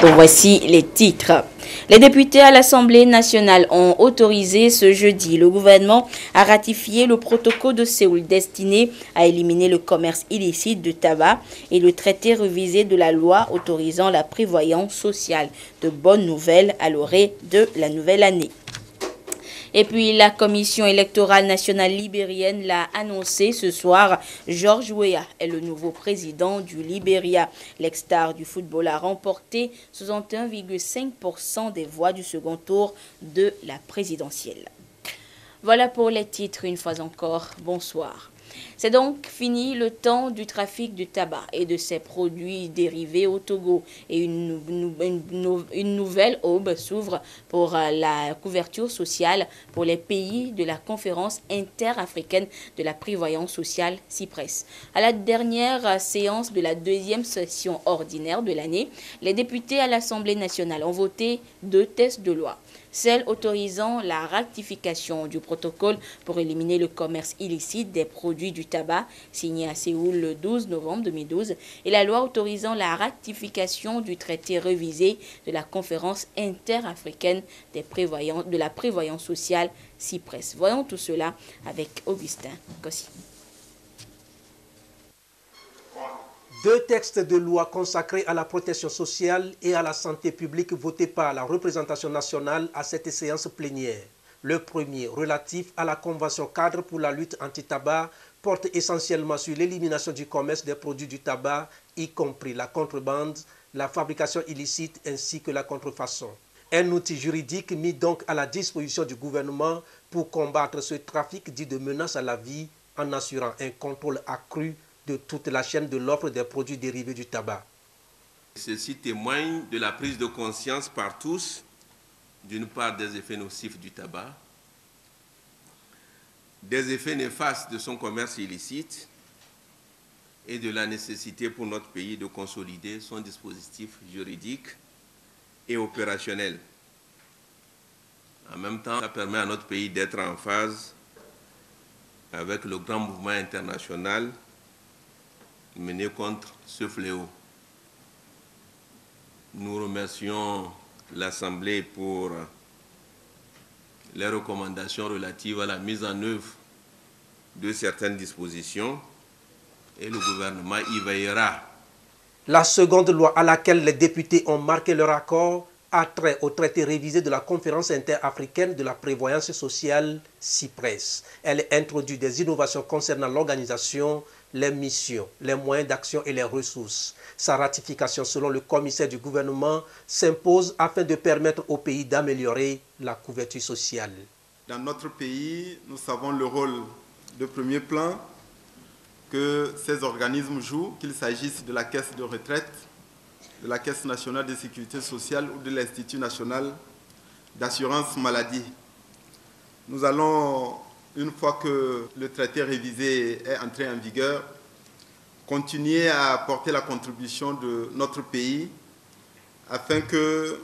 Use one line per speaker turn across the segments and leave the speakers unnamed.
Voici les titres. Les députés à l'Assemblée nationale ont autorisé ce jeudi le gouvernement à ratifier le protocole de Séoul destiné à éliminer le commerce illicite de tabac et le traité révisé de la loi autorisant la prévoyance sociale. De bonnes nouvelles à l'orée de la nouvelle année. Et puis la commission électorale nationale libérienne l'a annoncé ce soir. George Weah est le nouveau président du Libéria. L'ex-star du football a remporté 61,5% des voix du second tour de la présidentielle. Voilà pour les titres une fois encore. Bonsoir. C'est donc fini le temps du trafic du tabac et de ses produits dérivés au Togo. Et une nouvelle aube s'ouvre pour la couverture sociale pour les pays de la conférence interafricaine de la prévoyance sociale CIPRES. À la dernière séance de la deuxième session ordinaire de l'année, les députés à l'Assemblée nationale ont voté 2 textes de loi. Celle autorisant la ratification du protocole pour éliminer le commerce illicite des produits du tabac, signé à Séoul le 12 novembre 2012, et la loi autorisant la ratification du traité révisé de la conférence interafricaine de la prévoyance sociale CIPRES. Voyons tout cela avec Augustin Kossi.
2 textes de loi consacrés à la protection sociale et à la santé publique votés par la représentation nationale à cette séance plénière. Le premier, relatif à la Convention cadre pour la lutte anti-tabac, porte essentiellement sur l'élimination du commerce des produits du tabac, y compris la contrebande, la fabrication illicite ainsi que la contrefaçon. Un outil juridique mis donc à la disposition du gouvernement pour combattre ce trafic dit de menace à la vie en assurant un contrôle accru de toute la chaîne de l'offre des produits dérivés du tabac.
Ceci témoigne de la prise de conscience par tous, d'une part des effets nocifs du tabac, des effets néfastes de son commerce illicite et de la nécessité pour notre pays de consolider son dispositif juridique et opérationnel. En même temps, ça permet à notre pays d'être en phase avec le grand mouvement international mené contre ce fléau. Nous remercions l'Assemblée pour les recommandations relatives à la mise en œuvre de certaines dispositions et le gouvernement y veillera.
La seconde loi à laquelle les députés ont marqué leur accord a trait au traité révisé de la conférence interafricaine de la prévoyance sociale CIPRES. Elle introduit des innovations concernant l'organisation, les missions, les moyens d'action et les ressources. Sa ratification, selon le commissaire du gouvernement, s'impose afin de permettre au pays d'améliorer la couverture sociale.
Dans notre pays, nous savons le rôle de premier plan que ces organismes jouent, qu'il s'agisse de la caisse de retraite, de la Caisse nationale de sécurité sociale ou de l'Institut national d'assurance maladie. Nous allons, une fois que le traité révisé est entré en vigueur, continuer à apporter la contribution de notre pays afin que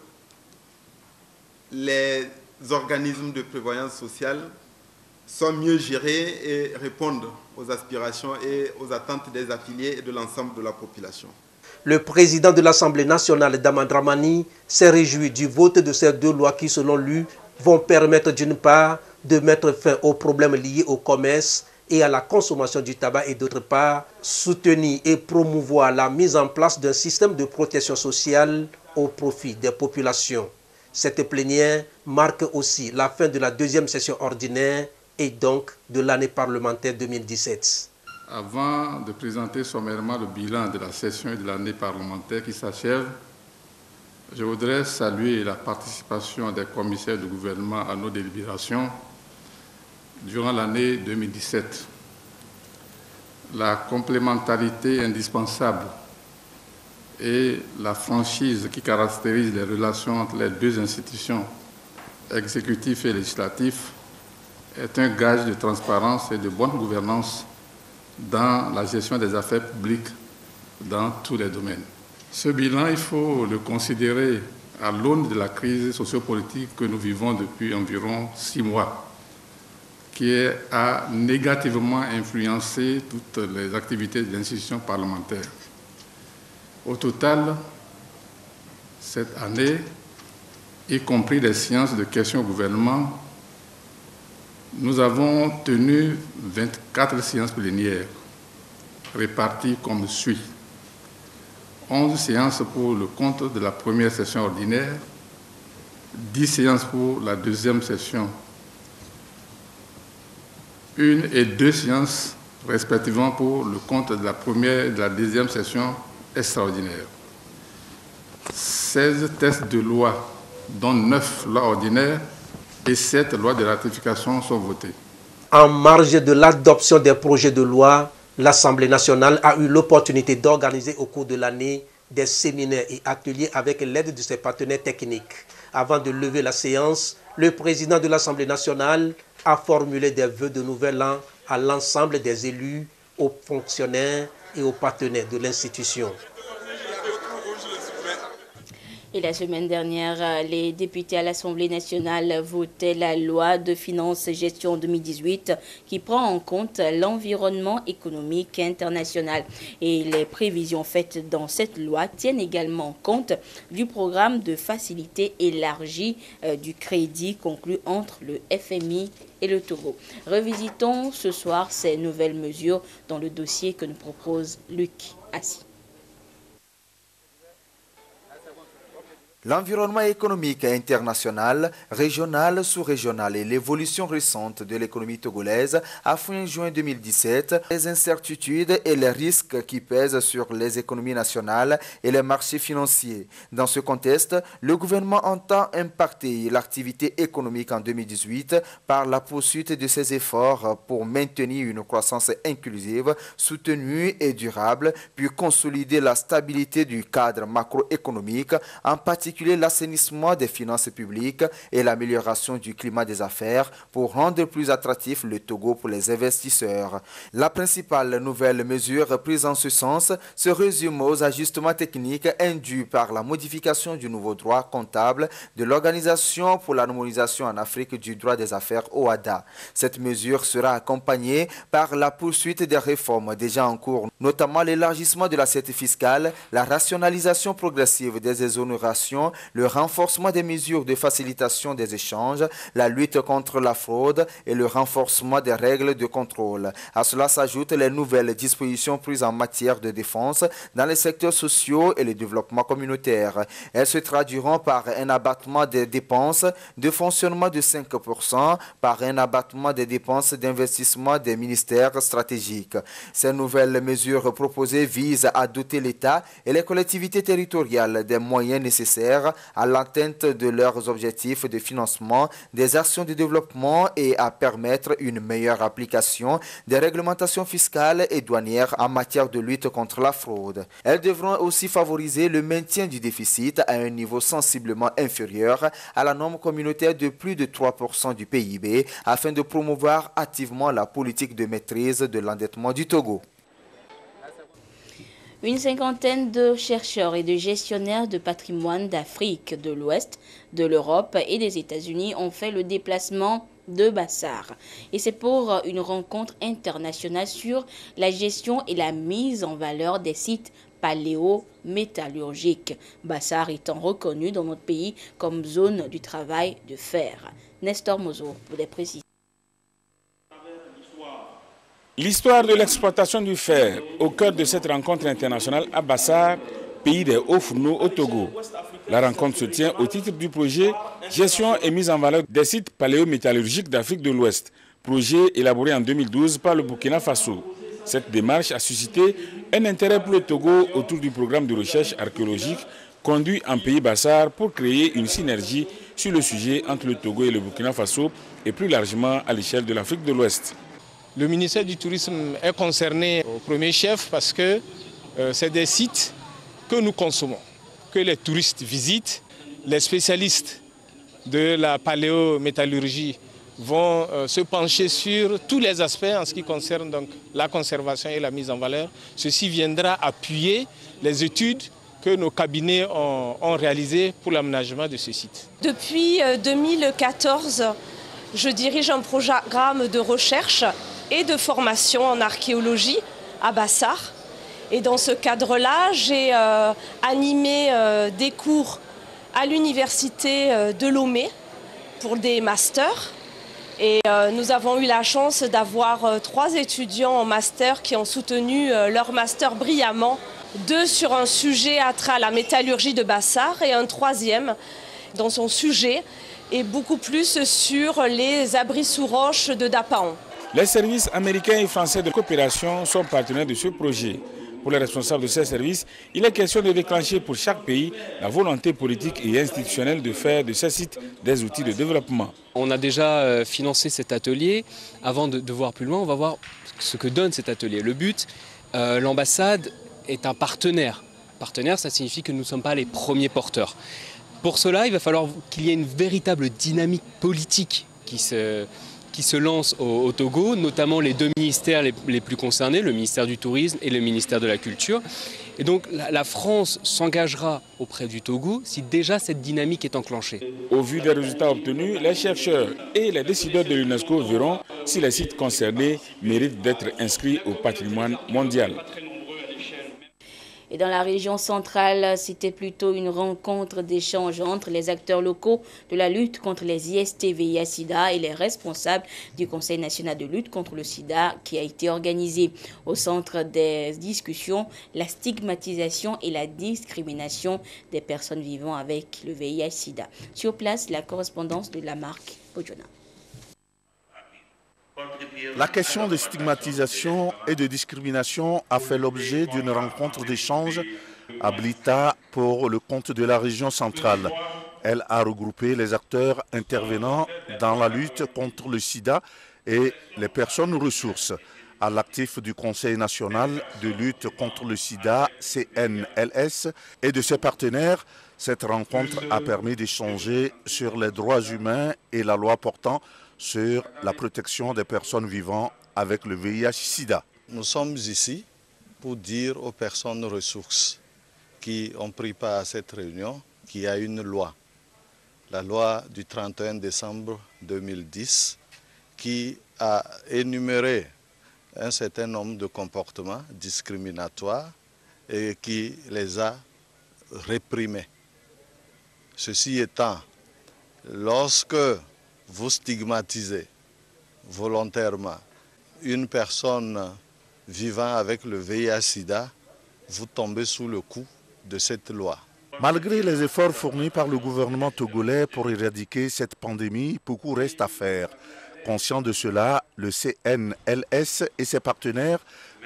les organismes de prévoyance sociale soient mieux gérés et répondent aux aspirations et aux attentes des affiliés et de l'ensemble de la population.
Le président de l'Assemblée nationale, Daman Dramani, s'est réjoui du vote de ces 2 lois qui, selon lui, vont permettre d'une part de mettre fin aux problèmes liés au commerce et à la consommation du tabac et d'autre part, soutenir et promouvoir la mise en place d'un système de protection sociale au profit des populations. Cette plénière marque aussi la fin de la deuxième session ordinaire et donc de l'année parlementaire 2017.
Avant de présenter sommairement le bilan de la session et de l'année parlementaire qui s'achève, je voudrais saluer la participation des commissaires du gouvernement à nos délibérations durant l'année 2017. La complémentarité indispensable et la franchise qui caractérise les relations entre les 2 institutions, exécutif et législatif, est un gage de transparence et de bonne gouvernance dans la gestion des affaires publiques dans tous les domaines. Ce bilan, il faut le considérer à l'aune de la crise sociopolitique que nous vivons depuis environ 6 mois, qui a négativement influencé toutes les activités de l'institution parlementaire. Au total, Cette année, y compris les séances de questions au gouvernement, nous avons tenu 24 séances plénières réparties comme suit. 11 séances pour le compte de la première session ordinaire, 10 séances pour la deuxième session, 1 et 2 séances respectivement pour le compte de la première et de la deuxième session extraordinaire. 16 textes de loi, dont 9 lois ordinaires et 7 lois de ratification sont votés.
En marge de l'adoption des projets de loi, l'Assemblée nationale a eu l'opportunité d'organiser au cours de l'année des séminaires et ateliers avec l'aide de ses partenaires techniques. Avant de lever la séance, le président de l'Assemblée nationale a formulé des vœux de nouvel an à l'ensemble des élus, aux fonctionnaires et aux partenaires de l'institution.
Et la semaine dernière, les députés à l'Assemblée nationale votaient la loi de finances et gestion 2018 qui prend en compte l'environnement économique international. Et les prévisions faites dans cette loi tiennent également compte du programme de facilité élargie du crédit conclu entre le FMI et le Togo. Revisitons ce soir ces nouvelles mesures dans le dossier que nous propose Luc Assis.
L'environnement économique international, régional, sous-régional et l'évolution récente de l'économie togolaise à fin juin 2017, les incertitudes et les risques qui pèsent sur les économies nationales et les marchés financiers. Dans ce contexte, le gouvernement entend impacter l'activité économique en 2018 par la poursuite de ses efforts pour maintenir une croissance inclusive, soutenue et durable, puis consolider la stabilité du cadre macroéconomique, en particulier l'assainissement des finances publiques et l'amélioration du climat des affaires pour rendre plus attractif le Togo pour les investisseurs. La principale nouvelle mesure prise en ce sens se résume aux ajustements techniques induits par la modification du nouveau droit comptable de l'Organisation pour l'harmonisation en Afrique du droit des affaires OHADA. Cette mesure sera accompagnée par la poursuite des réformes déjà en cours, notamment l'élargissement de l'assiette fiscale, la rationalisation progressive des exonérations, le renforcement des mesures de facilitation des échanges, la lutte contre la fraude et le renforcement des règles de contrôle. À cela s'ajoutent les nouvelles dispositions prises en matière de défense dans les secteurs sociaux et le développement communautaire. Elles se traduiront par un abattement des dépenses de fonctionnement de 5%, par un abattement des dépenses d'investissement des ministères stratégiques. Ces nouvelles mesures proposées visent à doter l'État et les collectivités territoriales des moyens nécessaires à l'atteinte de leurs objectifs de financement des actions de développement et à permettre une meilleure application des réglementations fiscales et douanières en matière de lutte contre la fraude. Elles devront aussi favoriser le maintien du déficit à un niveau sensiblement inférieur à la norme communautaire de plus de 3% du PIB afin de promouvoir activement la politique de maîtrise de l'endettement du Togo.
Une cinquantaine de chercheurs et de gestionnaires de patrimoine d'Afrique de l'Ouest, de l'Europe et des États-Unis ont fait le déplacement de Bassar. Et c'est pour une rencontre internationale sur la gestion et la mise en valeur des sites paléométallurgiques. Bassar étant reconnu dans notre pays comme zone du travail de fer. Nestor Mozo pour des précisions.
L'histoire de l'exploitation du fer au cœur de cette rencontre internationale à Bassar, pays des hauts fourneaux au Togo. La rencontre se tient au titre du projet Gestion et mise en valeur des sites paléométallurgiques d'Afrique de l'Ouest, projet élaboré en 2012 par le Burkina Faso. Cette démarche a suscité un intérêt pour le Togo autour du programme de recherche archéologique conduit en pays Bassar pour créer une synergie sur le sujet entre le Togo et le Burkina Faso et plus largement à l'échelle de l'Afrique de l'Ouest.
Le ministère du Tourisme est concerné au premier chef parce que c'est des sites que nous consommons, que les touristes visitent. Les spécialistes de la paléométallurgie vont se pencher sur tous les aspects en ce qui concerne donc la conservation et la mise en valeur. Ceci viendra appuyer les études que nos cabinets ont réalisées pour l'aménagement de ce site.
Depuis 2014, je dirige un programme de recherche et de formation en archéologie à Bassar. Et dans ce cadre-là, j'ai animé des cours à l'université de Lomé pour des masters. Et nous avons eu la chance d'avoir 3 étudiants en master qui ont soutenu leur master brillamment. 2 sur un sujet attrait à la métallurgie de Bassar et un 3e dans son sujet et beaucoup plus sur les abris sous roche de Dapaon.
Les services américains et français de coopération sont partenaires de ce projet. Pour les responsables de ces services, il est question de déclencher pour chaque pays la volonté politique et institutionnelle de faire de ces sites des outils de développement.
On a déjà financé cet atelier. Avant de voir plus loin, on va voir ce que donne cet atelier. Le but, l'ambassade est un partenaire. Partenaire, ça signifie que nous ne sommes pas les premiers porteurs. Pour cela, il va falloir qu'il y ait une véritable dynamique politique qui se lance au Togo, notamment les 2 ministères les plus concernés, le ministère du Tourisme et le ministère de la Culture. Et donc la France s'engagera auprès du Togo si déjà cette dynamique est enclenchée.
Au vu des résultats obtenus, les chercheurs et les décideurs de l'UNESCO verront si les sites concernés méritent d'être inscrits au patrimoine mondial.
Et dans la région centrale, c'était plutôt une rencontre d'échange entre les acteurs locaux de la lutte contre les IST-VIH-Sida et les responsables du Conseil national de lutte contre le sida qui a été organisée. Au centre des discussions, la stigmatisation et la discrimination des personnes vivant avec le VIH-Sida. Sur place, la correspondance de Lamarck Ojona.
La question de stigmatisation et de discrimination a fait l'objet d'une rencontre d'échange à Blita pour le compte de la région centrale. Elle a regroupé les acteurs intervenant dans la lutte contre le sida et les personnes ressources. À l'actif du Conseil national de lutte contre le sida, CNLS, et de ses partenaires, cette rencontre a permis d'échanger sur les droits humains et la loi portant sur la protection des personnes vivant avec le VIH-Sida.
Nous sommes ici pour dire aux personnes ressources qui ont pris part à cette réunion qu'il y a une loi, la loi du 31 décembre 2010, qui a énuméré un certain nombre de comportements discriminatoires et qui les a réprimés. Ceci étant, lorsque vous stigmatisez volontairement une personne vivant avec le VIH-Sida, vous tombez sous le coup de cette loi.
Malgré les efforts fournis par le gouvernement togolais pour éradiquer cette pandémie, beaucoup reste à faire. Conscient de cela, le CNLS et ses partenaires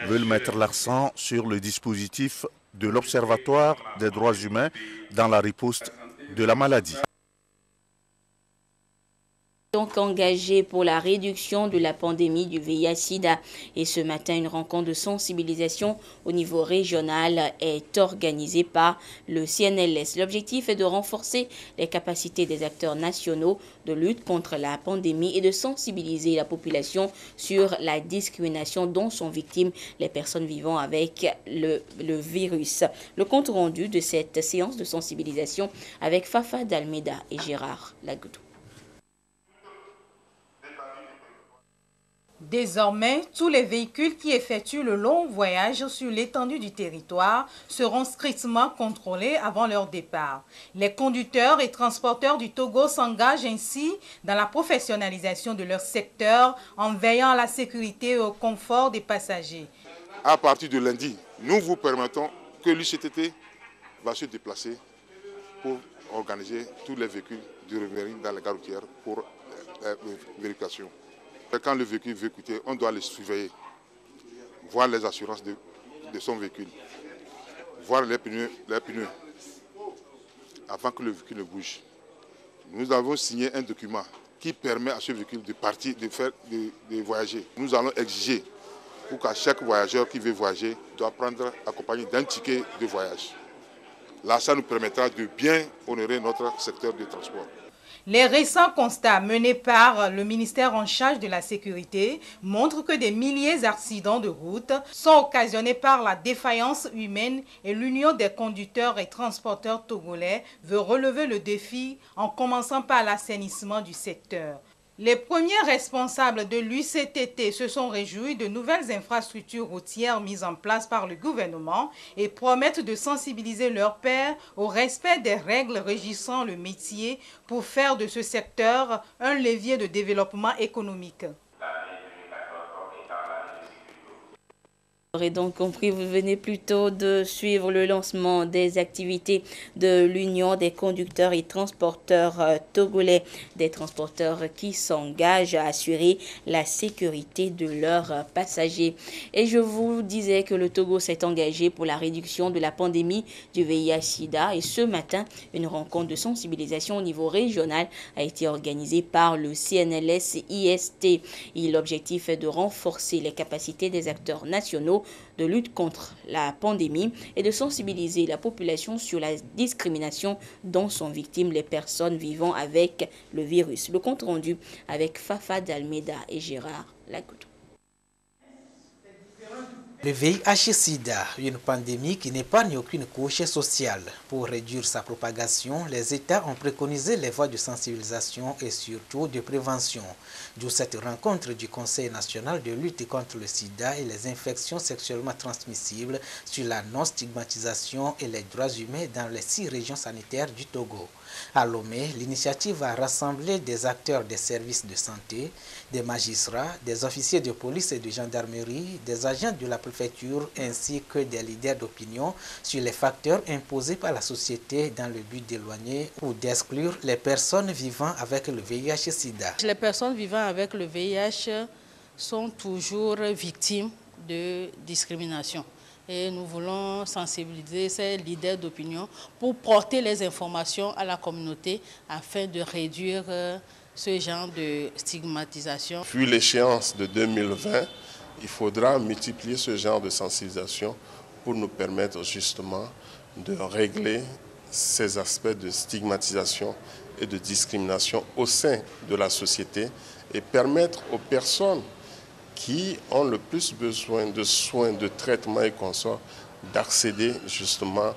veulent mettre l'accent sur le dispositif de l'Observatoire des droits humains dans la riposte de la maladie.
Donc engagé pour la réduction de la pandémie du VIH-Sida. Et ce matin, une rencontre de sensibilisation au niveau régional est organisée par le CNLS. L'objectif est de renforcer les capacités des acteurs nationaux de lutte contre la pandémie et de sensibiliser la population sur la discrimination dont sont victimes les personnes vivant avec le virus. Le compte rendu de cette séance de sensibilisation avec Fafa Dalmeda et Gérard Lagoudou.
Désormais, tous les véhicules qui effectuent le long voyage sur l'étendue du territoire seront strictement contrôlés avant leur départ. Les conducteurs et transporteurs du Togo s'engagent ainsi dans la professionnalisation de leur secteur en veillant à la sécurité et au confort des passagers.
À partir de lundi, nous vous permettons que l'UCTT va se déplacer pour organiser tous les véhicules du Réveil dans la gare routière pour vérification. Quand le véhicule veut coûter, on doit le surveiller, voir les assurances de son véhicule, voir les pneus avant que le véhicule ne bouge. Nous avons signé un document qui permet à ce véhicule de partir, de voyager. Nous allons exiger pour qu'à chaque voyageur qui veut voyager doit prendre accompagné d'un ticket de voyage. Là, ça nous permettra de bien honorer notre secteur de transport.
Les récents constats menés par le ministère en charge de la sécurité montrent que des milliers d'accidents de route sont occasionnés par la défaillance humaine et l'Union des conducteurs et transporteurs togolais veut relever le défi en commençant par l'assainissement du secteur. Les premiers responsables de l'UCTT se sont réjouis de nouvelles infrastructures routières mises en place par le gouvernement et promettent de sensibiliser leurs pairs au respect des règles régissant le métier pour faire de ce secteur un levier de développement économique.
Vous aurez donc compris, vous venez plutôt de suivre le lancement des activités de l'Union des conducteurs et transporteurs togolais, des transporteurs qui s'engagent à assurer la sécurité de leurs passagers. Et je vous disais que le Togo s'est engagé pour la réduction de la pandémie du VIH-Sida et ce matin, une rencontre de sensibilisation au niveau régional a été organisée par le CNLS-IST. L'objectif est de renforcer les capacités des acteurs nationaux de lutte contre la pandémie et de sensibiliser la population sur la discrimination dont sont victimes les personnes vivant avec le virus. Le compte rendu avec Fafa Dalmeda et Gérard Lagoutou.
Le VIH-Sida, une pandémie qui n'épargne aucune couche sociale. Pour réduire sa propagation, les États ont préconisé les voies de sensibilisation et surtout de prévention. D'où cette rencontre du Conseil national de lutte contre le sida et les infections sexuellement transmissibles sur la non-stigmatisation et les droits humains dans les 6 régions sanitaires du Togo. À Lomé, l'initiative a rassemblé des acteurs des services de santé, des magistrats, des officiers de police et de gendarmerie, des agents de la préfecture ainsi que des leaders d'opinion sur les facteurs imposés par la société dans le but d'éloigner ou d'exclure les personnes vivant avec le VIH-Sida.
Les personnes vivant avec le VIH sont toujours victimes de discrimination. Et nous voulons sensibiliser ces leaders d'opinion pour porter les informations à la communauté afin de réduire ce genre de stigmatisation.
Puis l'échéance de 2020, il faudra multiplier ce genre de sensibilisation pour nous permettre justement de régler ces aspects de stigmatisation et de discrimination au sein de la société et permettre aux personnes qui ont le plus besoin de soins, de traitements et consorts, d'accéder justement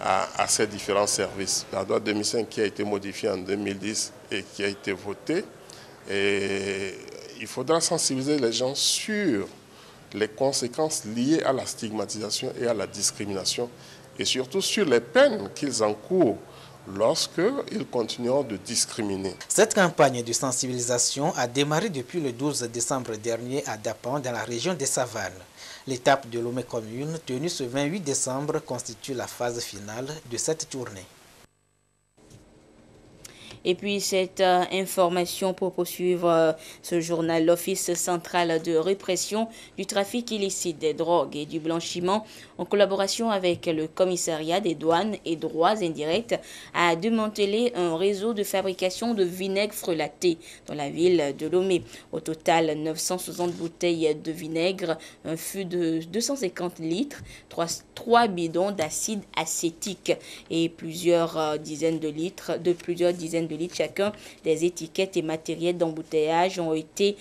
à ces différents services. La loi 2005 qui a été modifiée en 2010 et qui a été votée, et il faudra sensibiliser les gens sur les conséquences liées à la stigmatisation et à la discrimination et surtout sur les peines qu'ils encourent lorsqu'ils continueront de discriminer.
Cette campagne de sensibilisation a démarré depuis le 12 décembre dernier à Dapan, dans la région des Savanes. L'étape de Lomé commune, tenue ce 28 décembre, constitue la phase finale de cette tournée.
Et puis cette information pour poursuivre ce journal, l'Office central de répression du trafic illicite des drogues et du blanchiment, en collaboration avec le commissariat des douanes et droits indirects, a démantelé un réseau de fabrication de vinaigre frelaté dans la ville de Lomé. Au total, 960 bouteilles de vinaigre, un fût de 250 litres, 3 bidons d'acide acétique et plusieurs dizaines de litres chacun. Des étiquettes et matériels d'embouteillage ont été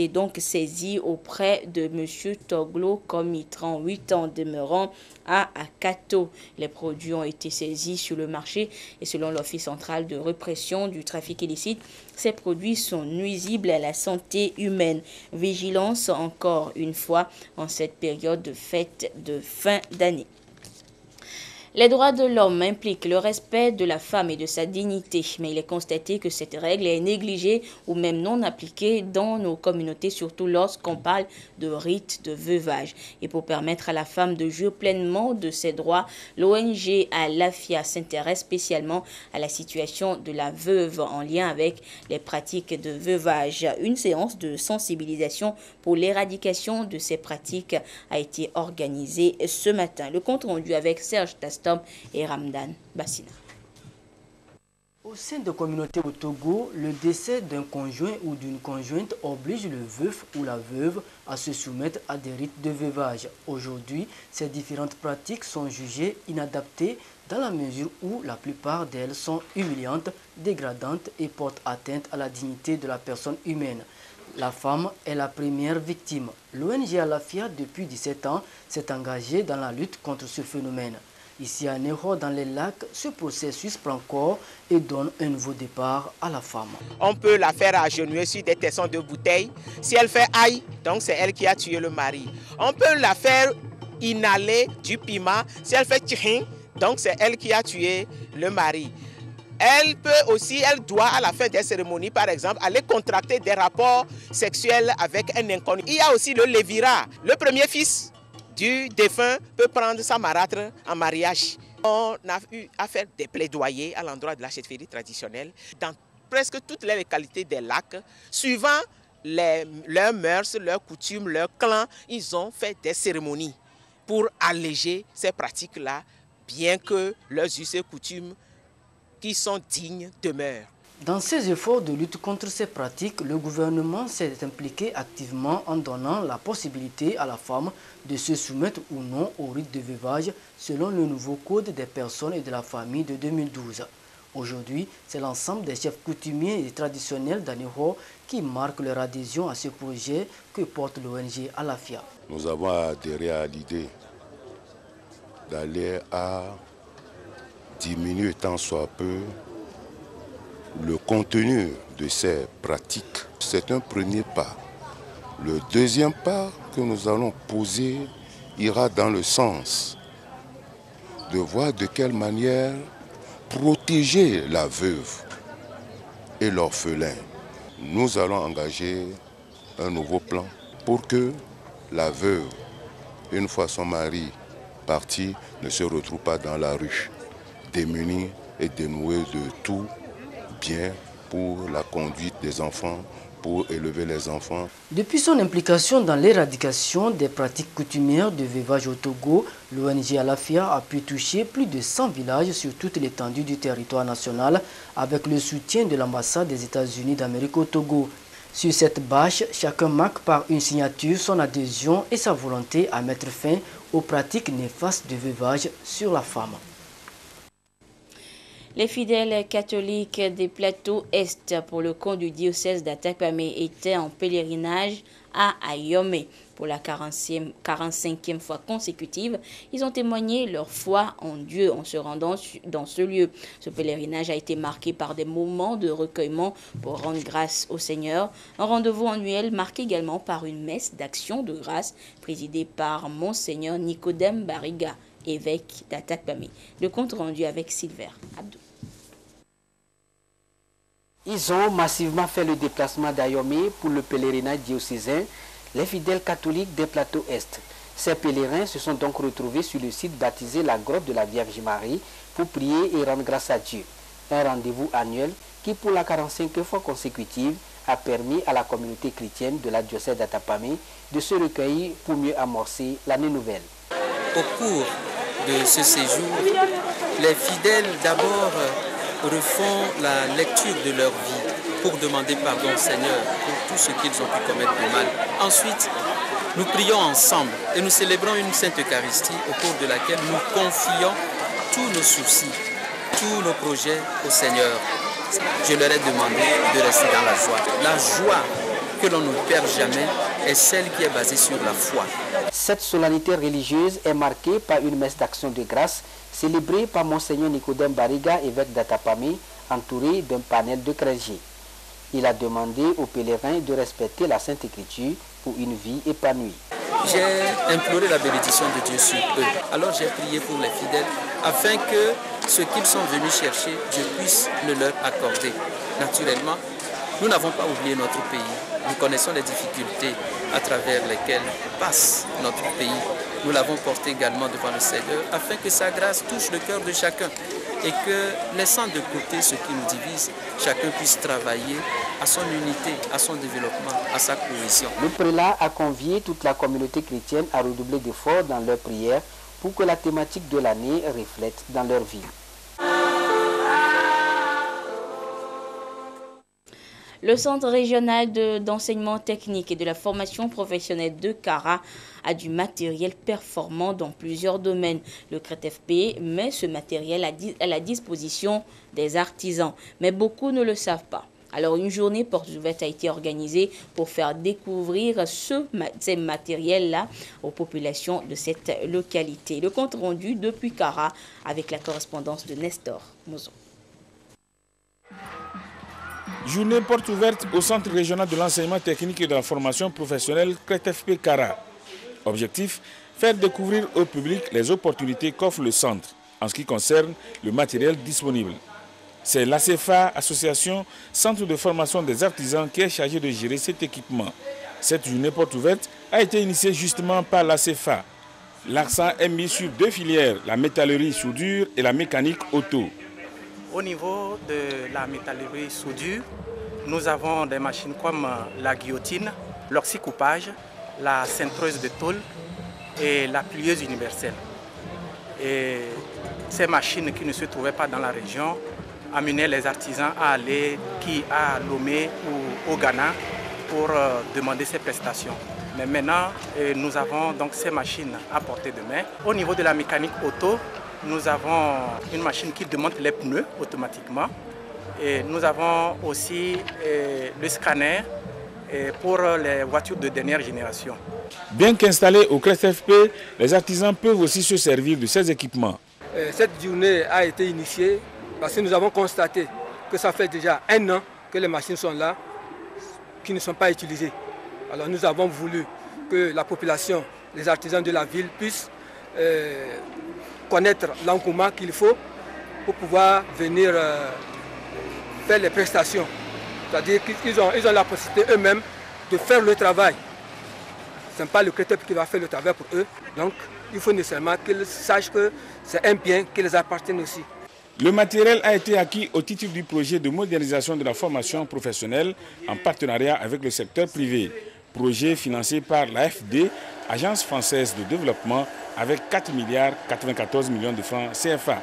donc saisis auprès de M. Toglo Komitran, 8 ans, demeurant à Akato. Les produits ont été saisis sur le marché et selon l'Office central de répression du trafic illicite, ces produits sont nuisibles à la santé humaine. Vigilance encore une fois en cette période de fête de fin d'année. Les droits de l'homme impliquent le respect de la femme et de sa dignité, mais il est constaté que cette règle est négligée ou même non appliquée dans nos communautés, surtout lorsqu'on parle de rites de veuvage. Et pour permettre à la femme de jouir pleinement de ses droits, l'ONG Alafia s'intéresse spécialement à la situation de la veuve en lien avec les pratiques de veuvage. Une séance de sensibilisation pour l'éradication de ces pratiques a été organisée ce matin. Le compte rendu avec Serge Taston et Ramdan Bassina.
Au sein de communautés au Togo, le décès d'un conjoint ou d'une conjointe oblige le veuf ou la veuve à se soumettre à des rites de veuvage. Aujourd'hui, ces différentes pratiques sont jugées inadaptées dans la mesure où la plupart d'elles sont humiliantes, dégradantes et portent atteinte à la dignité de la personne humaine. La femme est la première victime. L'ONG Alafia, depuis 17 ans, s'est engagée dans la lutte contre ce phénomène. Ici à Néro, dans les lacs, ce processus prend corps et donne un nouveau départ à la femme.
On peut la faire agenouiller sur des tessons de bouteilles. Si elle fait aïe, donc c'est elle qui a tué le mari. On peut la faire inhaler du piment. Si elle fait tching, donc c'est elle qui a tué le mari. Elle peut aussi, elle doit à la fin des cérémonies, par exemple, aller contracter des rapports sexuels avec un inconnu. Il y a aussi le lévira. Le premier fils du défunt peut prendre sa marâtre en mariage. On a eu à faire des plaidoyers à l'endroit de la chefferie traditionnelle dans presque toutes les localités des lacs, suivant leurs mœurs, leurs coutumes, leurs clans. Ils ont fait des cérémonies pour alléger ces pratiques-là, bien que leurs us et coutumes qui sont dignes demeurent.
Dans ces efforts de lutte contre ces pratiques, le gouvernement s'est impliqué activement en donnant la possibilité à la femme de se soumettre ou non au rite de veuvage selon le nouveau code des personnes et de la famille de 2012. Aujourd'hui, c'est l'ensemble des chefs coutumiers et traditionnels d'Anéro qui marquent leur adhésion à ce projet que porte l'ONG Alafia.
Nous avons adhéré à l'idée d'aller à diminuer tant soit peu le contenu de ces pratiques. C'est un premier pas. Le deuxième pas que nous allons poser ira dans le sens de voir de quelle manière protéger la veuve et l'orphelin. Nous allons engager un nouveau plan pour que la veuve, une fois son mari parti, ne se retrouve pas dans la rue, démunie et dénouée de tout bien pour la conduite des enfants, pour élever les enfants.
Depuis son implication dans l'éradication des pratiques coutumières de veuvage au Togo, l'ONG Alafia a pu toucher plus de 100 villages sur toute l'étendue du territoire national avec le soutien de l'ambassade des États-Unis d'Amérique au Togo. Sur cette bâche, chacun marque par une signature son adhésion et sa volonté à mettre fin aux pratiques néfastes de veuvage sur la femme.
Les fidèles catholiques des plateaux Est pour le compte du diocèse d'Atakpamé étaient en pèlerinage à Ayomé pour la 45e fois consécutive. Ils ont témoigné leur foi en Dieu en se rendant dans ce lieu. Ce pèlerinage a été marqué par des moments de recueillement pour rendre grâce au Seigneur. Un rendez-vous annuel marqué également par une messe d'action de grâce présidée par Monseigneur Nicodème Bariga, évêque d'Atakpamé. Le compte rendu avec Silver Abdou.
Ils ont massivement fait le déplacement d'Ayomé pour le pèlerinage diocésain, les fidèles catholiques des plateaux Est. Ces pèlerins se sont donc retrouvés sur le site baptisé la grotte de la Vierge Marie pour prier et rendre grâce à Dieu. Un rendez-vous annuel qui, pour la 45e fois consécutive, a permis à la communauté chrétienne de la diocèse d'Atakpamé de se recueillir pour mieux amorcer l'année nouvelle.
Au cours de ce séjour, les fidèles d'abord refont la lecture de leur vie pour demander pardon au Seigneur pour tout ce qu'ils ont pu commettre de mal. Ensuite, nous prions ensemble et nous célébrons une Sainte Eucharistie au cours de laquelle nous confions tous nos soucis, tous nos projets au Seigneur. Je leur ai demandé de rester dans la joie. La joie que l'on ne perd jamais est celle qui est basée sur la foi.
Cette solennité religieuse est marquée par une messe d'action de grâce célébrée par Monseigneur Nicodème Bariga, évêque d'Atakpamé, entouré d'un panel de clergés. Il a demandé aux pèlerins de respecter la Sainte Écriture pour une vie épanouie.
J'ai imploré la bénédiction de Dieu sur eux. Alors j'ai prié pour les fidèles afin que ce qu'ils sont venus chercher, Dieu puisse le leur accorder. Naturellement, nous n'avons pas oublié notre pays. Nous connaissons les difficultés à travers lesquelles passe notre pays. Nous l'avons porté également devant le Seigneur afin que sa grâce touche le cœur de chacun et que, laissant de côté ce qui nous divise, chacun puisse travailler à son unité, à son développement, à sa cohésion.
Le prélat a convié toute la communauté chrétienne à redoubler d'efforts dans leurs prières pour que la thématique de l'année reflète dans leur vie.
Le Centre régional d'enseignement technique et de la formation professionnelle de Kara a du matériel performant dans plusieurs domaines. Le CRETFP met ce matériel à la disposition des artisans, mais beaucoup ne le savent pas. Alors une journée porte ouverte a été organisée pour faire découvrir ces matériels-là aux populations de cette localité. Le compte rendu depuis Kara avec la correspondance de Nestor Mozo.
Journée porte ouverte au Centre régional de l'enseignement technique et de la formation professionnelle CRETFP Kara. Objectif, faire découvrir au public les opportunités qu'offre le centre en ce qui concerne le matériel disponible. C'est l'ACFA, Association Centre de formation des artisans, qui est chargée de gérer cet équipement. Cette journée porte ouverte a été initiée justement par l'ACFA. L'accent est mis sur deux filières, la métallerie soudure et la mécanique auto.
Au niveau de la métallerie soudure, nous avons des machines comme la guillotine, l'oxycoupage, la cintreuse de tôle et la plieuse universelle. Et ces machines qui ne se trouvaient pas dans la région amenaient les artisans à aller à Lomé ou au Ghana pour demander ces prestations. Mais maintenant, nous avons donc ces machines à portée de main. Au niveau de la mécanique auto, nous avons une machine qui démonte les pneus automatiquement. Et nous avons aussi le scanner pour les voitures de dernière génération.
Bien qu'installés au CRETFP, les artisans peuvent aussi se servir de ces équipements.
Cette journée a été initiée parce que nous avons constaté que ça fait déjà 1 an que les machines sont là, qui ne sont pas utilisées. Alors nous avons voulu que la population, les artisans de la ville puissent connaître l'engouement qu'il faut pour pouvoir venir faire les prestations. C'est-à-dire qu'ils ont la possibilité eux-mêmes de faire le travail. Ce n'est pas le CRETFP qui va faire le travail pour eux. Donc il faut nécessairement qu'ils sachent que c'est un bien qui les appartient aussi.
Le matériel a été acquis au titre du projet de modernisation de la formation professionnelle en partenariat avec le secteur privé. Projet financé par l'AFD, Agence française de développement, avec 4,94 milliards de francs CFA.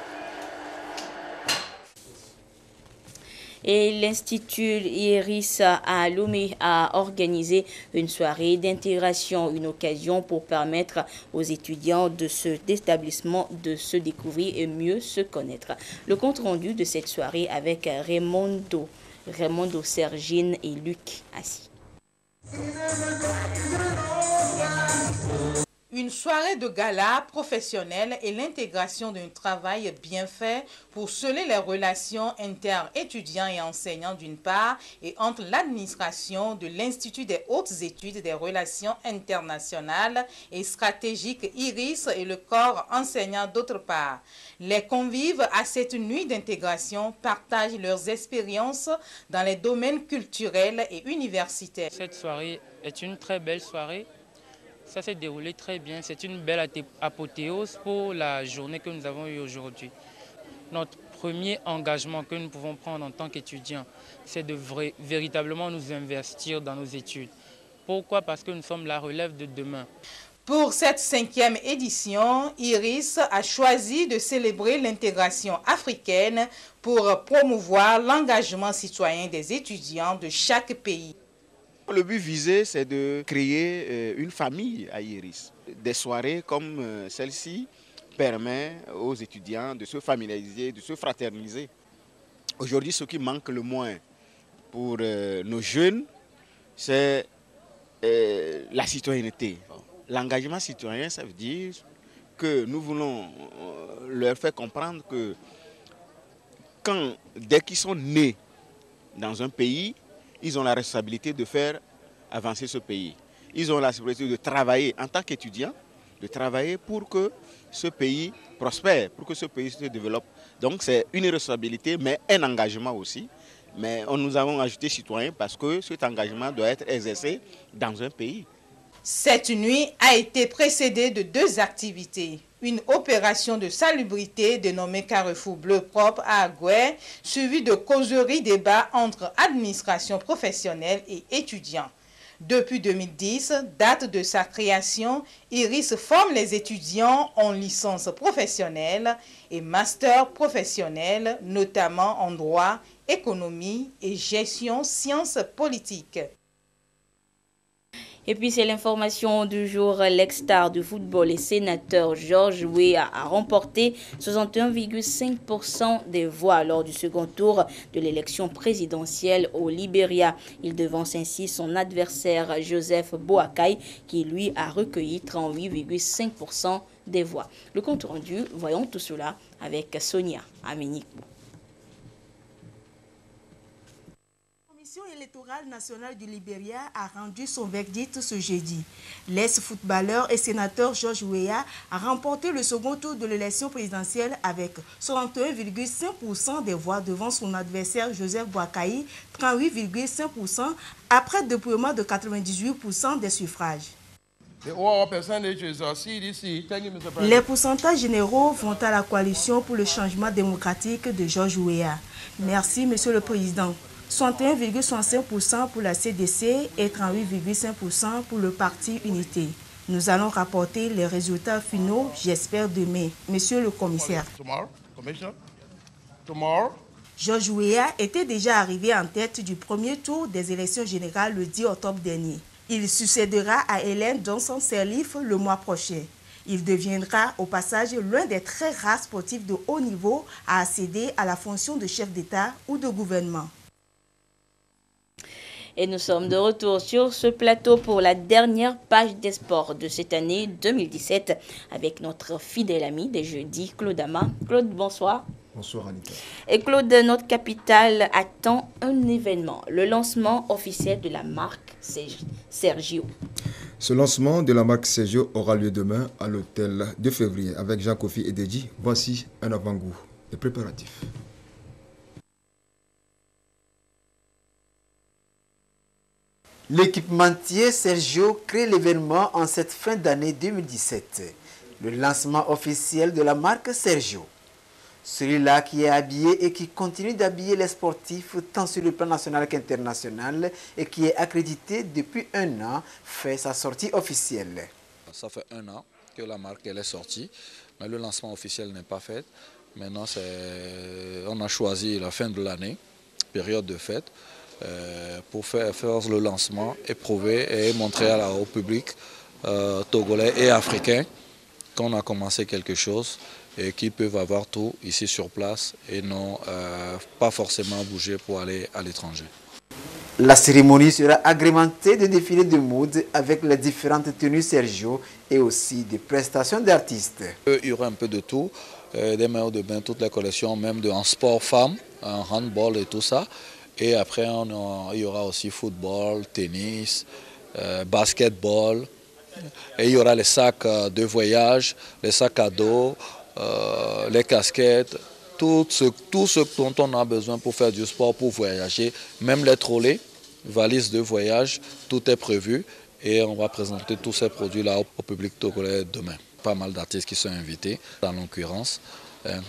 Et l'Institut IRIS à Lomé a organisé une soirée d'intégration, une occasion pour permettre aux étudiants de cet établissement de se découvrir et mieux se connaître. Le compte rendu de cette soirée avec Raimondo Sergine et Luc Assis.
Une soirée de gala professionnelle et l'intégration d'un travail bien fait pour sceller les relations inter-étudiants et enseignants d'une part et entre l'administration de l'Institut des hautes études des relations internationales et stratégiques IRIS et le corps enseignant d'autre part. Les convives à cette nuit d'intégration partagent leurs expériences dans les domaines culturels et universitaires.
Cette soirée est une très belle soirée. Ça s'est déroulé très bien. C'est une belle apothéose pour la journée que nous avons eue aujourd'hui. Notre premier engagement que nous pouvons prendre en tant qu'étudiants, c'est de véritablement nous investir dans nos études. Pourquoi? Parce que nous sommes la relève de demain.
Pour cette 5e édition, IRIS a choisi de célébrer l'intégration africaine pour promouvoir l'engagement citoyen des étudiants de chaque pays.
Le but visé, c'est de créer une famille à IRIS. Des soirées comme celle-ci permettent aux étudiants de se familiariser, de se fraterniser. Aujourd'hui, ce qui manque le moins pour nos jeunes, c'est la citoyenneté. L'engagement citoyen, ça veut dire que nous voulons leur faire comprendre que dès qu'ils sont nés dans un pays, ils ont la responsabilité de faire avancer ce pays. Ils ont la responsabilité de travailler en tant qu'étudiants, de travailler pour que ce pays prospère, pour que ce pays se développe. Donc c'est une responsabilité, mais un engagement aussi. Mais nous avons ajouté citoyen parce que cet engagement doit être exercé dans un pays.
Cette nuit a été précédée de 2 activités. Une opération de salubrité dénommée Carrefour Bleu Propre à Agoué, suivie de causeries débats entre administration professionnelle et étudiants. Depuis 2010, date de sa création, IRIS forme les étudiants en licence professionnelle et master professionnel, notamment en droit, économie et gestion sciences politiques.
Et puis c'est l'information du jour. L'ex-star du football et sénateur George Weah a remporté 61,5% des voix lors du second tour de l'élection présidentielle au Libéria. Il devance ainsi son adversaire Joseph Boakai qui lui a recueilli 38,5% des voix. Le compte rendu, voyons tout cela avec Sonia Aminikbou.
La Commission électorale nationale du Libéria a rendu son verdict ce jeudi. L'ex-footballeur et sénateur George Weah a remporté le second tour de l'élection présidentielle avec 61,5% des voix devant son adversaire Joseph Boakai, 38,5%, après dépouillement de 98% des suffrages. Les pourcentages généraux vont à la coalition pour le changement démocratique de George Weah. Merci, Monsieur le Président. 61,65% pour la CDC et 38,5% pour le Parti Unité. Nous allons rapporter les résultats finaux, j'espère, demain. Monsieur le commissaire. George Weah était déjà arrivé en tête du premier tour des élections générales le 10 octobre dernier. Il succédera à Hélène Johnson-Sirleaf le mois prochain. Il deviendra au passage l'un des très rares sportifs de haut niveau à accéder à la fonction de chef d'État ou de gouvernement.
Et nous sommes de retour sur ce plateau pour la dernière page des sports de cette année 2017 avec notre fidèle ami des jeudis, Claude Ama. Claude, bonsoir.
Bonsoir Anita.
Et Claude, notre capitale attend un événement, le lancement officiel de la marque Sergio.
Ce lancement de la marque Sergio aura lieu demain à l'hôtel de février avec Jean-Kofi et Deji. Voici un avant-goût des préparatifs.
L'équipementier Sergio crée l'événement en cette fin d'année 2017. Le lancement officiel de la marque Sergio. Celui-là qui est habillé et qui continue d'habiller les sportifs tant sur le plan national qu'international et qui est accrédité depuis un an, fait sa sortie officielle.
Ça fait un an que la marque elle est sortie, mais le lancement officiel n'est pas fait. Maintenant, on a choisi la fin de l'année, période de fête, pour faire le lancement et prouver et montrer au public togolais et africain qu'on a commencé quelque chose et qu'ils peuvent avoir tout ici sur place et non pas forcément bouger pour aller à l'étranger.
La cérémonie sera agrémentée de défilés de mode avec les différentes tenues Sergio et aussi des prestations d'artistes.
Il y aura un peu de tout, des maillots de bain, toutes les collections, même en sport femmes, en handball et tout ça. Et après, il y aura aussi football, tennis, basketball. Et il y aura les sacs de voyage, les sacs à dos, les casquettes, tout ce dont on a besoin pour faire du sport, pour voyager. Même les trolleys, valises de voyage, tout est prévu. Et on va présenter tous ces produits-là au public togolais demain. Pas mal d'artistes qui sont invités, en l'occurrence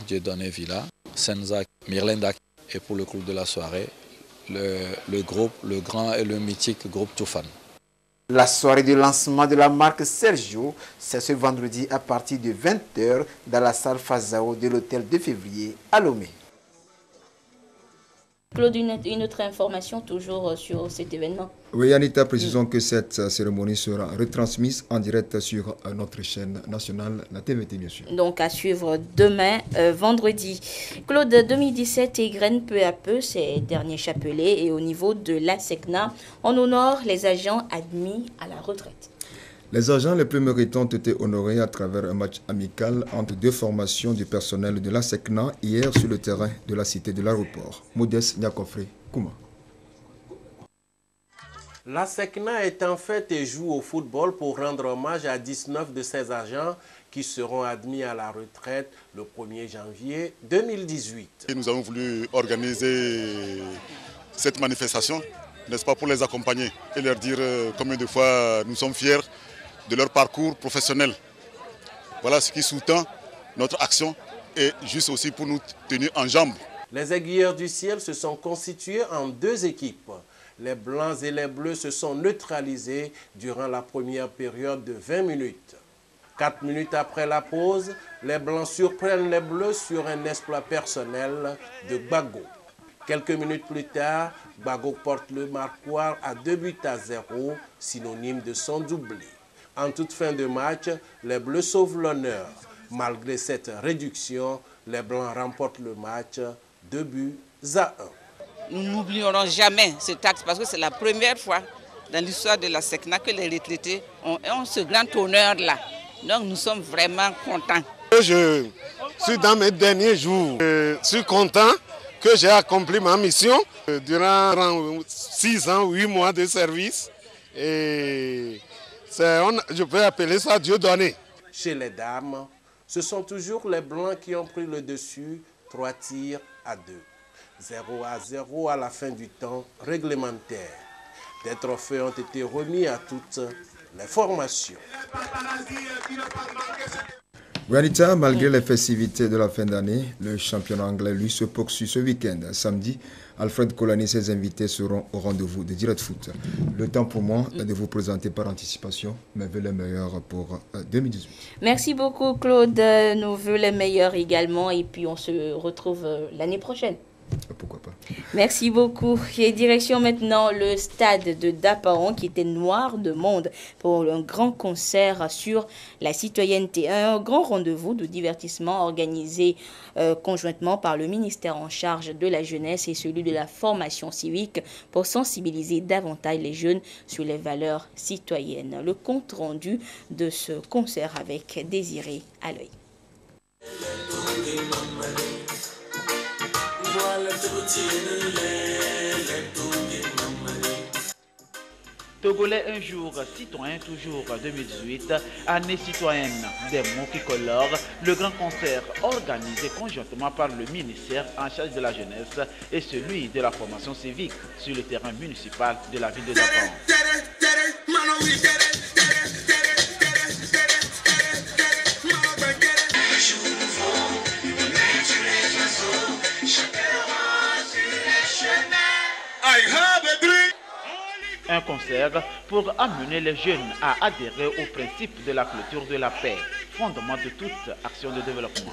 Dieudonné Villa, Senza, Mirlenda et pour le club de la soirée, le groupe, le grand et le mythique groupe Toufan.
La soirée de lancement de la marque Sergio, c'est ce vendredi à partir de 20 h dans la salle Fazao de l'hôtel de février à Lomé.
Claude, une autre information toujours sur cet événement.
Oui, Anita, précisons que cette cérémonie sera retransmise en direct sur notre chaîne nationale, la TVT bien sûr.
Donc à suivre demain, vendredi. Claude, 2017 égrène peu à peu ses derniers chapelets et au niveau de l'ASECNA, on honore les agents admis à la retraite.
Les agents les plus méritants ont été honorés à travers un match amical entre deux formations du personnel de l'ASECNA hier sur le terrain de la cité de l'aéroport. Modeste Nyakofre Kouma.
L'ASECNA est en fait et joue au football pour rendre hommage à 19 de ses agents qui seront admis à la retraite le 1er janvier 2018.
Et nous avons voulu organiser cette manifestation, n'est-ce pas, pour les accompagner et leur dire combien de fois nous sommes fiers de leur parcours professionnel. Voilà ce qui sous-tend notre action et juste aussi pour nous tenir en jambes.
Les aiguilleurs du ciel se sont constitués en deux équipes. Les blancs et les bleus se sont neutralisés durant la première période de 20 minutes. 4 minutes après la pause, les blancs surprennent les bleus sur un exploit personnel de Gbagbo. Quelques minutes plus tard, Bago porte le marquoir à 2-0, synonyme de son doublé. En toute fin de match, les Bleus sauvent l'honneur. Malgré cette réduction, les Blancs remportent le match 2-1.
Nous n'oublierons jamais cet acte parce que c'est la première fois dans l'histoire de la SECNA que les retraités ont ce grand honneur-là. Donc nous sommes vraiment contents.
Je suis dans mes derniers jours. Je suis content que j'ai accompli ma mission durant 6 ans, 8 mois de service. Et je peux appeler ça Dieu donné.
Chez les dames, ce sont toujours les Blancs qui ont pris le dessus, 3 tirs à 2. 0-0 à la fin du temps réglementaire. Des trophées ont été remis à toutes les formations.
Juanita, malgré les festivités de la fin d'année, le championnat anglais lui se poursuit ce week-end. Samedi, Alfred Colani et ses invités seront au rendez-vous de Direct Foot. Le temps pour moi de vous présenter par anticipation mes vœux les meilleurs pour 2018.
Merci beaucoup Claude, nos vœux les meilleurs également et puis on se retrouve l'année prochaine.
Pourquoi pas.
Merci beaucoup. Et direction maintenant le stade de Dapaon qui était noir de monde pour un grand concert sur la citoyenneté. Un grand rendez-vous de divertissement organisé conjointement par le ministère en charge de la jeunesse et celui de la formation civique pour sensibiliser davantage les jeunes sur les valeurs citoyennes. Le compte rendu de ce concert avec Désiré à l'œil.
Togolais un jour, citoyen toujours 2018, année citoyenne, des mots qui colorent, le grand concert organisé conjointement par le ministère en charge de la jeunesse et celui de la formation civique sur le terrain municipal de la ville de Dapaon. Un concert pour amener les jeunes à adhérer au principe de la clôture de la paix, fondement de toute action de développement.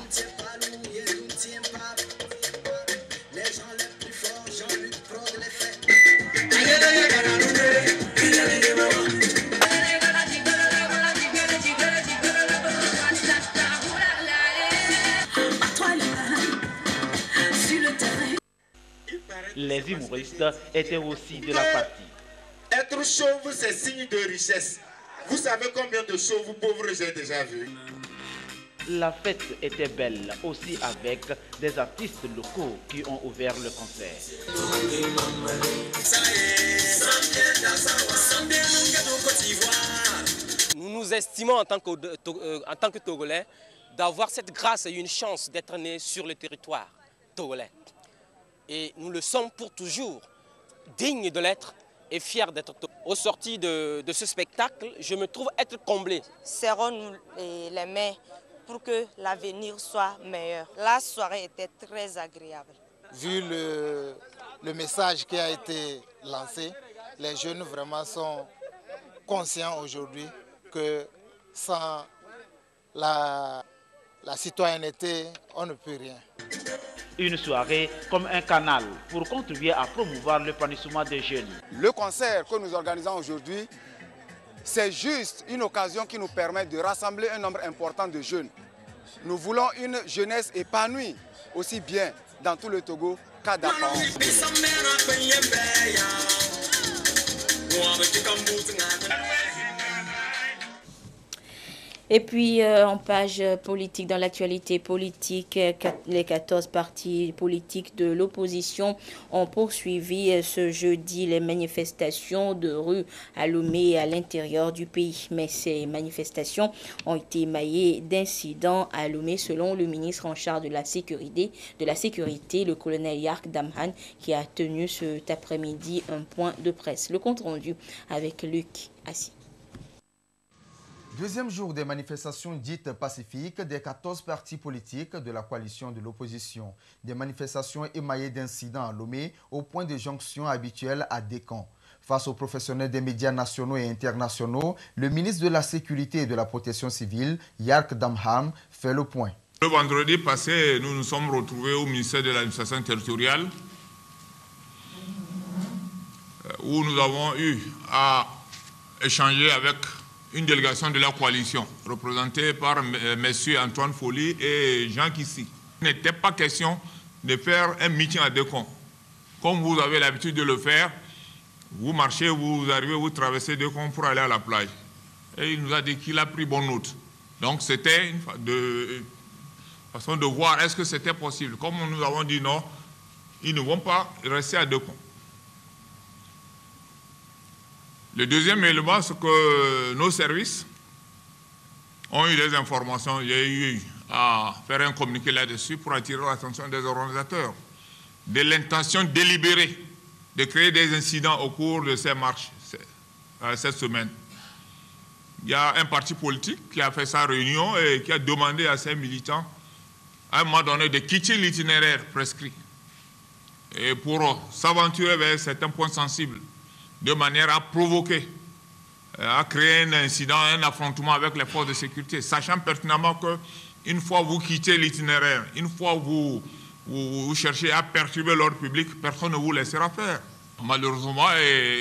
Les humoristes étaient aussi de la partie.
Être chauve, c'est signe de richesse. Vous savez combien de chauves pauvres j'ai déjà vu?
La fête était belle aussi avec des artistes locaux qui ont ouvert le concert.
Nous nous estimons en tant que Togolais d'avoir cette grâce et une chance d'être nés sur le territoire togolais. Et nous le sommes pour toujours, dignes de l'être et fiers d'être Togolais. Au sorti de ce spectacle, je me trouve être comblé.
Serrons-nous les mains pour que l'avenir soit meilleur. La soirée était très agréable.
Vu le message qui a été lancé, les jeunes vraiment sont conscients aujourd'hui que sans la citoyenneté, on ne peut rien.
Une soirée comme un canal pour contribuer à promouvoir l'épanouissement des jeunes.
Le concert que nous organisons aujourd'hui, c'est juste une occasion qui nous permet de rassembler un nombre important de jeunes. Nous voulons une jeunesse épanouie, aussi bien dans tout le Togo qu'à Dapaon.
Et puis, en page politique, dans l'actualité politique, les 14 partis politiques de l'opposition ont poursuivi ce jeudi les manifestations de rue à Lomé et à l'intérieur du pays. Mais ces manifestations ont été émaillées d'incidents à Lomé, selon le ministre en charge de la sécurité, le colonel Yark Damhan, qui a tenu cet après-midi un point de presse. Le compte rendu avec Luc Assis.
Deuxième jour des manifestations dites pacifiques des 14 partis politiques de la coalition de l'opposition. Des manifestations émaillées d'incidents à Lomé au point de jonction habituel à Décan. Face aux professionnels des médias nationaux et internationaux, le ministre de la Sécurité et de la Protection civile, Yark Damhan, fait le point.
Le vendredi passé, nous nous sommes retrouvés au ministère de l'administration territoriale
où nous avons eu à échanger avec une délégation de la coalition, représentée par M. Antoine Folly et Jean Kissi. Il n'était pas question de faire un meeting à Dekon. Comme vous avez l'habitude de le faire, vous marchez, vous arrivez, vous traversez Dekon pour aller à la plage. Et il nous a dit qu'il a pris bonne note. Donc c'était une façon de voir est-ce que c'était possible. Comme nous avons dit non, ils ne vont pas rester à Dekon. Le deuxième élément, c'est que nos services ont eu des informations. Il y a eu à faire un communiqué là-dessus pour attirer l'attention des organisateurs de l'intention délibérée de créer des incidents au cours de ces marches cette semaine. Il y a un parti politique qui a fait sa réunion et qui a demandé à ses militants, à un moment donné, de quitter l'itinéraire prescrit et pour s'aventurer vers certains points sensibles, de manière à provoquer, à créer un incident, un affrontement avec les forces de sécurité, sachant pertinemment qu'une fois vous quittez l'itinéraire, une fois vous cherchez à perturber l'ordre public, personne ne vous laissera faire. Malheureusement,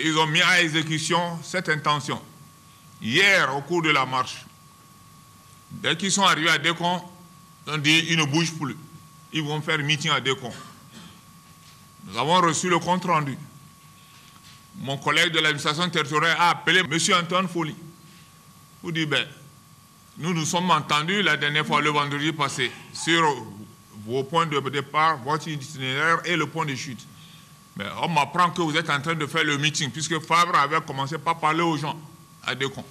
ils ont mis à exécution cette intention. Hier, au cours de la marche, dès qu'ils sont arrivés à Dekon, on dit qu'ils ne bougent plus. Ils vont faire meeting à Dekon. Nous avons reçu le compte rendu. Mon collègue de l'administration territoriale a appelé M. Antoine Folly pour dire, nous nous sommes entendus la dernière fois, le vendredi passé, sur vos points de départ, votre itinéraire et le point de chute. Mais on m'apprend que vous êtes en train de faire le meeting, puisque Favre avait commencé par parler aux gens à Dekon.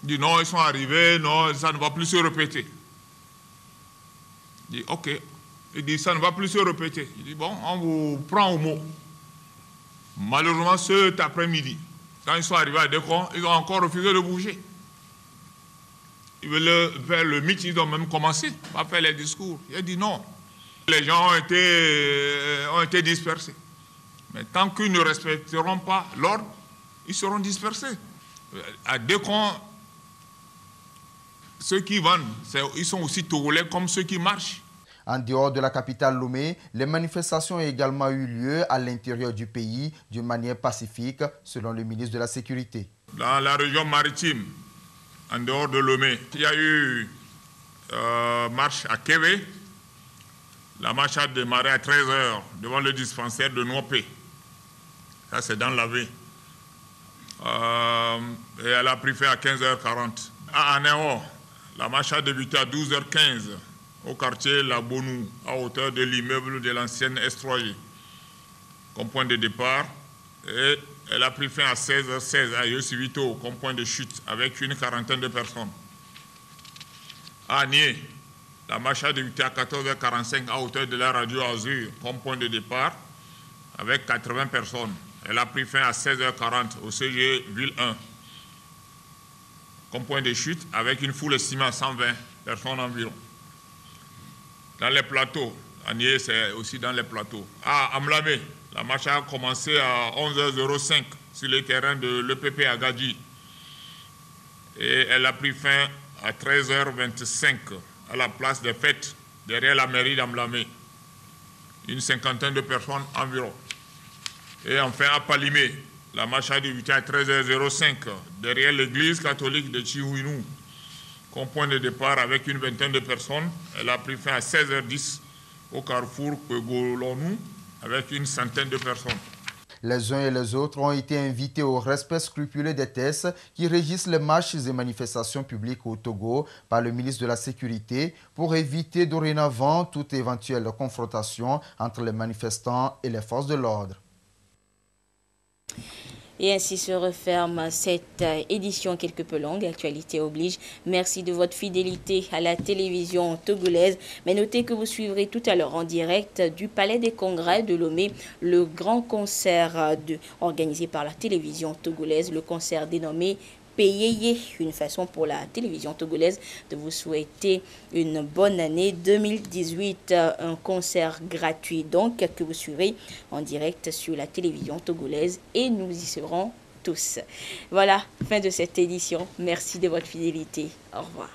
Il dit non, ils sont arrivés, non, ça ne va plus se répéter. Il dit ok. Il dit ça ne va plus se répéter. Il dit bon, on vous prend au mot. Malheureusement, cet après-midi, quand ils sont arrivés à Dekon, ils ont encore refusé de bouger. Ils veulent faire le meeting, ils ont même commencé à faire les discours. Il a dit non. Les gens ont été dispersés. Mais tant qu'ils ne respecteront pas l'ordre, ils seront dispersés. À Dekon, ceux qui vendent, ils sont aussi togolais comme ceux qui marchent.
En dehors de la capitale Lomé, les manifestations ont également eu lieu à l'intérieur du pays d'une manière pacifique, selon le ministre de la Sécurité.
Dans la région maritime, en dehors de Lomé, il y a eu marche à Kévé. La marche a démarré à 13h devant le dispensaire de Nouapé. Ça, c'est dans la baie. Et elle a pris fin à 15h40. À Anéo, la marche a débuté à 12h15 au quartier La Bonou, à hauteur de l'immeuble de l'ancienne S3G, comme point de départ. Et elle a pris fin à 16h16 à Yossivito, comme point de chute, avec une quarantaine de personnes. À Nié, la marche a débuté à 14h45 à hauteur de la radio Azur, comme point de départ, avec 80 personnes. Elle a pris fin à 16h40 au CG Ville 1, comme point de chute, avec une foule estimée à 120 personnes environ. Dans les plateaux, à Nié, c'est aussi dans les plateaux. À Amlamé, la marche a commencé à 11h05 sur les terrains de l'EPP à Gadji. Et elle a pris fin à 13h25 à la place des fêtes, derrière la mairie d'Amlamé. Une cinquantaine de personnes environ. Et enfin, à Palimé, la marche a débuté à 13h05 derrière l'église catholique de Chihuinou, comme point de départ avec une vingtaine de personnes. Elle a pris fin à 16h10 au carrefour Pegolonou avec une centaine de personnes.
Les uns et les autres ont été invités au respect scrupuleux des tests qui régissent les marches et manifestations publiques au Togo par le ministre de la Sécurité pour éviter dorénavant toute éventuelle confrontation entre les manifestants et les forces de l'ordre.
Et ainsi se referme cette édition quelque peu longue, actualité oblige. Merci de votre fidélité à la télévision togolaise. Mais notez que vous suivrez tout à l'heure en direct du Palais des Congrès de Lomé le grand concert organisé par la télévision togolaise, le concert dénommé Payeye, une façon pour la télévision togolaise de vous souhaiter une bonne année 2018, un concert gratuit donc que vous suivrez en direct sur la télévision togolaise et nous y serons tous. Voilà, fin de cette édition. Merci de votre fidélité. Au revoir.